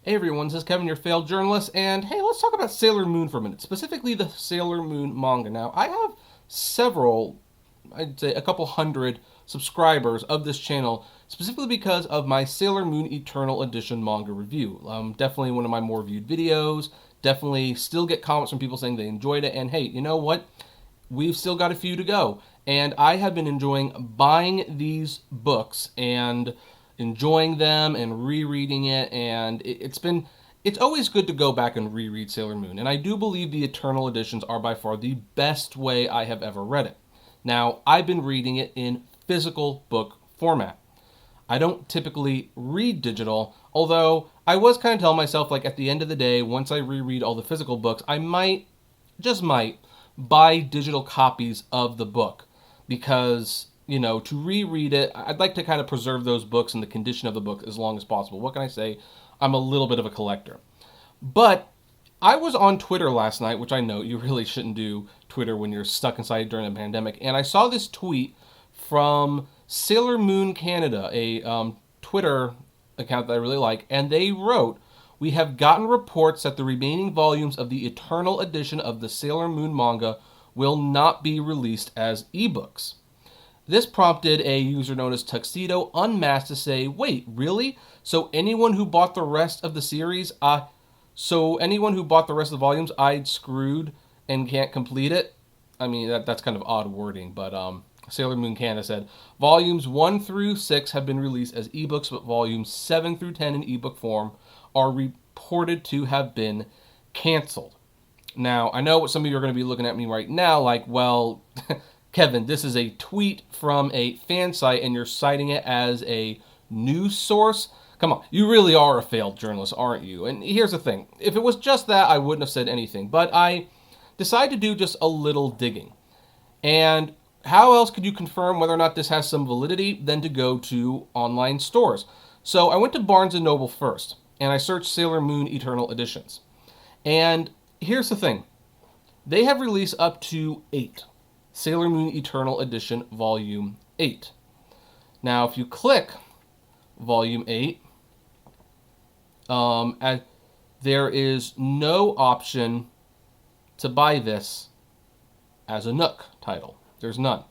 Hey everyone, this is Kevin, your failed journalist, and hey, let's talk about Sailor Moon for a minute, specifically the Sailor Moon manga. Now, I have several, I'd say a couple hundred subscribers of this channel, specifically because of my Sailor Moon Eternal Edition manga review. Definitely one of my more viewed videos, definitely still get comments from people saying they enjoyed it, and hey, you know what? We've still got a few to go. And I have been enjoying buying these books and enjoying them and rereading it. And it's always good to go back and reread Sailor Moon. And I do believe the Eternal Editions are by far the best way I have ever read it. Now, I've been reading it in physical book format. I don't typically read digital, although I was kind of telling myself, like, at the end of the day, once I reread all the physical books, I might, just might, buy digital copies of the book because, you know, to reread it, I'd like to kind of preserve those books and the condition of the book as long as possible. What can I say? I'm a little bit of a collector. But I was on Twitter last night, which I know you really shouldn't do Twitter when you're stuck inside during a pandemic, and I saw this tweet from Sailor Moon Canada, a Twitter account that I really like, and they wrote, "We have gotten reports that the remaining volumes of the Eternal Edition of the Sailor Moon manga will not be released as ebooks." This prompted a user known as Tuxedo Unmasked to say, "Wait, really? So anyone who bought the rest of the series, so anyone who bought the rest of the volumes, I'd screwed and can't complete it?" I mean, that's kind of odd wording, but Sailor Moon Canada said, "Volumes 1 through 6 have been released as ebooks, but volumes 7 through 10 in ebook form are reported to have been canceled." Now, I know what some of you are going to be looking at me right now like, well, Kevin, this is a tweet from a fan site and you're citing it as a news source. Come on, you really are a failed journalist, aren't you? And here's the thing. If it was just that, I wouldn't have said anything. But I decided to do just a little digging. And how else could you confirm whether or not this has some validity than to go to online stores? So I went to Barnes & Noble first, and I searched Sailor Moon Eternal Editions. And here's the thing. They have released up to 8. Sailor Moon Eternal Edition Volume 8. Now, if you click Volume 8, there is no option to buy this as a Nook title. There's none.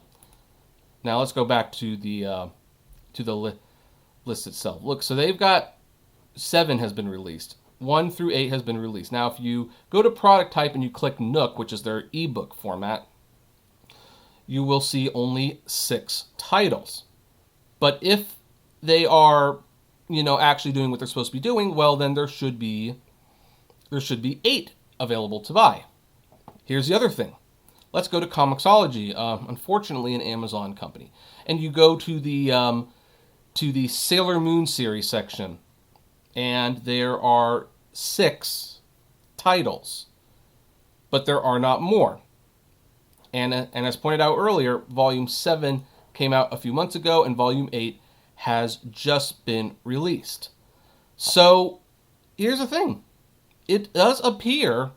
Now let's go back to the list itself. Look, so they've got 7 has been released. 1 through 8 has been released. Now, if you go to product type and you click Nook, which is their ebook format, you will see only 6 titles. But if they are, you know, actually doing what they're supposed to be doing, well, then there should be 8 available to buy. Here's the other thing. Let's go to Comixology, unfortunately an Amazon company. And you go to the Sailor Moon series section, and there are 6 titles, but there are not more. And as pointed out earlier, Volume 7 came out a few months ago, and Volume 8 has just been released. So here's the thing. It does appear,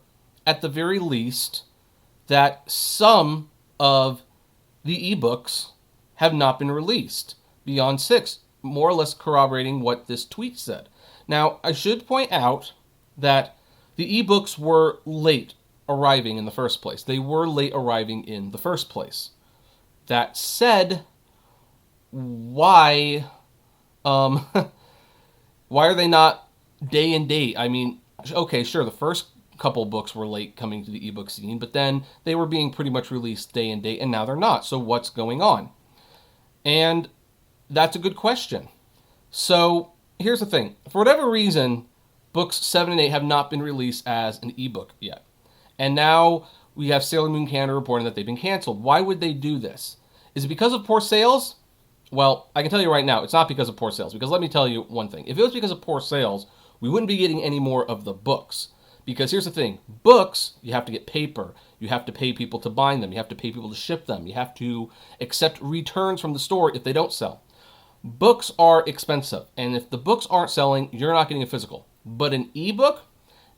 at the very least, that some of the ebooks have not been released beyond 6, more or less corroborating what this tweet said. Now, I should point out that the ebooks were late arriving in the first place. They were late arriving in the first place. That said, why why are they not day and date? I mean, okay, sure, the first couple books were late coming to the ebook scene, but then they were being pretty much released day and date, and now they're not. So what's going on? And that's a good question. So here's the thing. For whatever reason, books 7 and 8 have not been released as an ebook yet. And now we have Sailor Moon Canada reporting that they've been canceled. Why would they do this? Is it because of poor sales? Well, I can tell you right now, it's not because of poor sales. Because let me tell you one thing. If it was because of poor sales, we wouldn't be getting any more of the books. Because here's the thing. Books, you have to get paper. You have to pay people to bind them. You have to pay people to ship them. You have to accept returns from the store if they don't sell. Books are expensive. And if the books aren't selling, you're not getting a physical. But an ebook,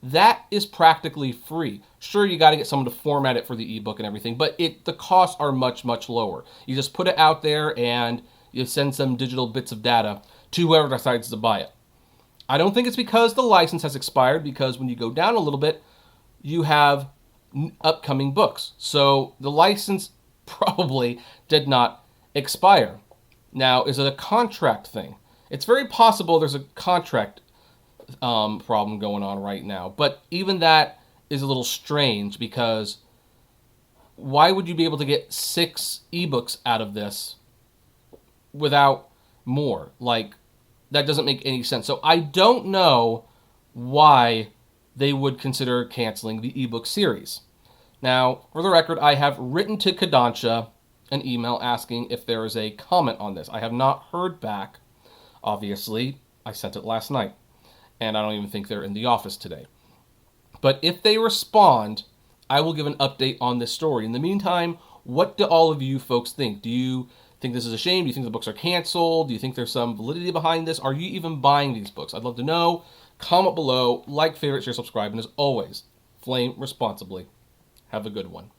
that is practically free. Sure, you got to get someone to format it for the ebook and everything, but the costs are much, much lower. You just put it out there and you send some digital bits of data to whoever decides to buy it. I don't think it's because the license has expired, because when you go down a little bit, you have upcoming books. So the license probably did not expire. Now, is it a contract thing? It's very possible there's a contract problem going on right now. But even that is a little strange, because why would you be able to get 6 ebooks out of this without more? Like, that doesn't make any sense. So I don't know why they would consider canceling the ebook series. Now, for the record, I have written to Kodansha an email asking if there is a comment on this. I have not heard back. Obviously, I sent it last night, and I don't even think they're in the office today. But if they respond, I will give an update on this story. In the meantime, what do all of you folks think? Do you think this is a shame? Do you think the books are canceled? Do you think there's some validity behind this? Are you even buying these books? I'd love to know. Comment below, like, favorite, share, subscribe, and as always, flame responsibly. Have a good one.